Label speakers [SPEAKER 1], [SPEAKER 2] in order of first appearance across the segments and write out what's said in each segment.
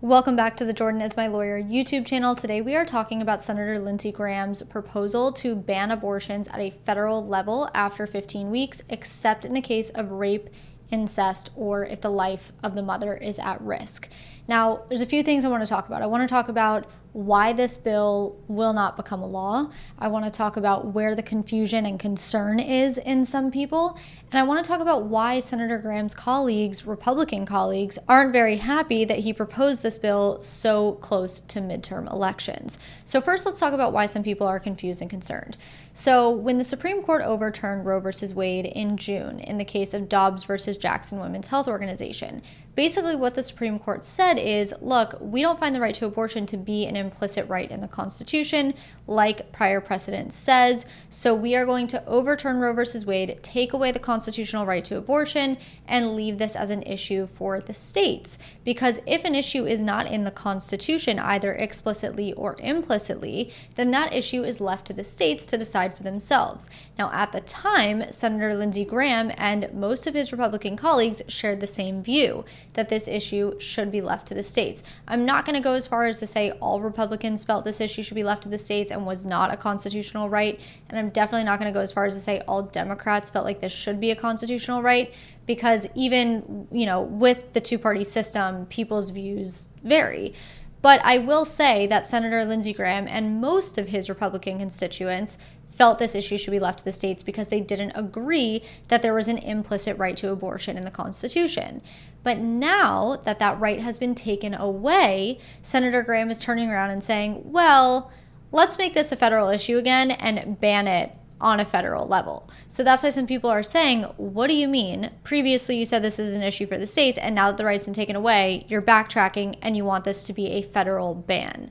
[SPEAKER 1] Welcome back to the Jordan is My Lawyer YouTube channel. Today we are talking about Senator Lindsey Graham's proposal to ban abortions at a federal level after 15 weeks, except in the case of rape, incest, or if the life of the mother is at risk. Now, there's a few things I want to talk about. I want to talk about why this bill will not become a law. I want to talk about where the confusion and concern is in some people. And I want to talk about why Senator Graham's colleagues, Republican colleagues, aren't very happy that he proposed this bill so close to midterm elections. So first, let's talk about why some people are confused and concerned. So when the Supreme Court overturned Roe v. Wade in June in the case of Dobbs v. Jackson Women's Health Organization, basically what the Supreme Court said is, look, we don't find the right to abortion to be an implicit right in the Constitution, like prior precedent says, so we are going to overturn Roe v. Wade, take away the constitutional right to abortion, and leave this as an issue for the states. Because if an issue is not in the Constitution, either explicitly or implicitly, then that issue is left to the states to decide for themselves. Now, at the time, Senator Lindsey Graham and most of his Republican colleagues shared the same view, that this issue should be left to the states. I'm not going to go as far as to say all Republicans felt this issue should be left to the states and was not a constitutional right, and I'm definitely not going to go as far as to say all Democrats felt like this should be a constitutional right, because even, with the two-party system, people's views vary. But I will say that Senator Lindsey Graham and most of his Republican constituents felt this issue should be left to the states because they didn't agree that there was an implicit right to abortion in the Constitution. But now that that right has been taken away, Senator Graham is turning around and saying, well, let's make this a federal issue again and ban it on a federal level. So that's why some people are saying, what do you mean? Previously, you said this is an issue for the states, and now that the right's been taken away, you're backtracking and you want this to be a federal ban.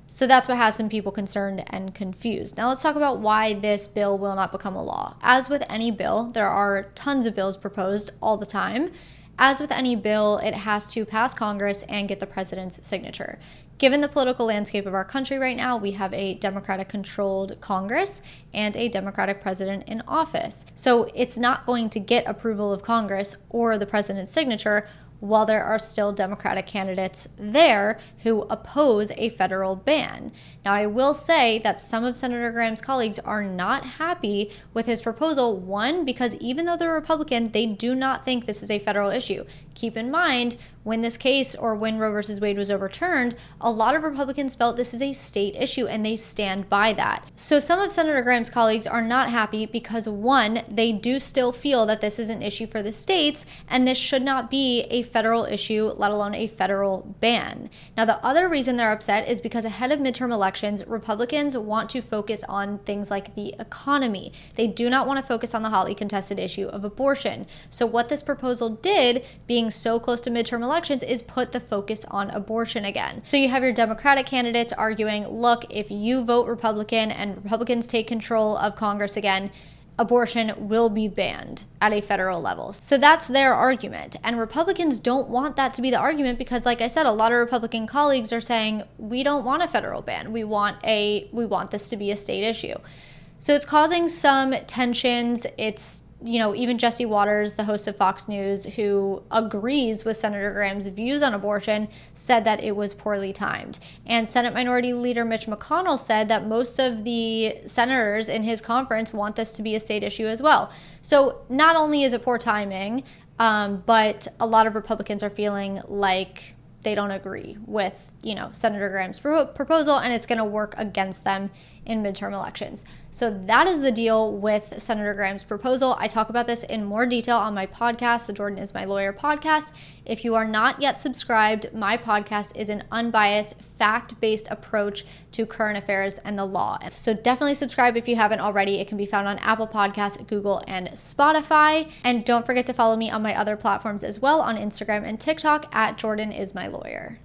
[SPEAKER 1] So that's what has some people concerned and confused. Now let's talk about why this bill will not become a law. As with any bill, there are tons of bills proposed all the time. As with any bill, it has to pass Congress and get the president's signature. Given the political landscape of our country right now, we have a Democratic-controlled Congress and a Democratic president in office. So it's not going to get approval of Congress or the president's signature while there are still Democratic candidates there who oppose a federal ban. Now, I will say that some of Senator Graham's colleagues are not happy with his proposal, one, because even though they're Republican, they do not think this is a federal issue. Keep in mind, when this case or when Roe v. Wade was overturned, a lot of Republicans felt this is a state issue and they stand by that. So some of Senator Graham's colleagues are not happy because, one, they do still feel that this is an issue for the states and this should not be a federal issue, let alone a federal ban. Now, the other reason they're upset is because ahead of midterm elections, Republicans want to focus on things like the economy. They do not want to focus on the hotly contested issue of abortion. So what this proposal did, being so close to midterm elections, is put the focus on abortion again. So you have your Democratic candidates arguing, look, if you vote Republican and Republicans take control of Congress again, abortion will be banned at a federal level. So that's their argument. And Republicans don't want that to be the argument because, like I said, a lot of Republican colleagues are saying, we don't want a federal ban. We want this to be a state issue. So it's causing some tensions. It's, even Jesse Waters, the host of Fox News, who agrees with Senator Graham's views on abortion, said that it was poorly timed. And Senate Minority Leader Mitch McConnell said that most of the senators in his conference want this to be a state issue as well. So not only is it poor timing, but a lot of Republicans are feeling like they don't agree with, Senator Graham's proposal, and it's going to work against them in midterm elections. So that is the deal with Senator Graham's proposal. I talk about this in more detail on my podcast, the Jordan is My Lawyer podcast. If you are not yet subscribed, my podcast is an unbiased, fact-based approach to current affairs and the law. So definitely subscribe if you haven't already. It can be found on Apple Podcasts, Google, and Spotify. And don't forget to follow me on my other platforms as well, on Instagram and TikTok at Jordan is My Lawyer.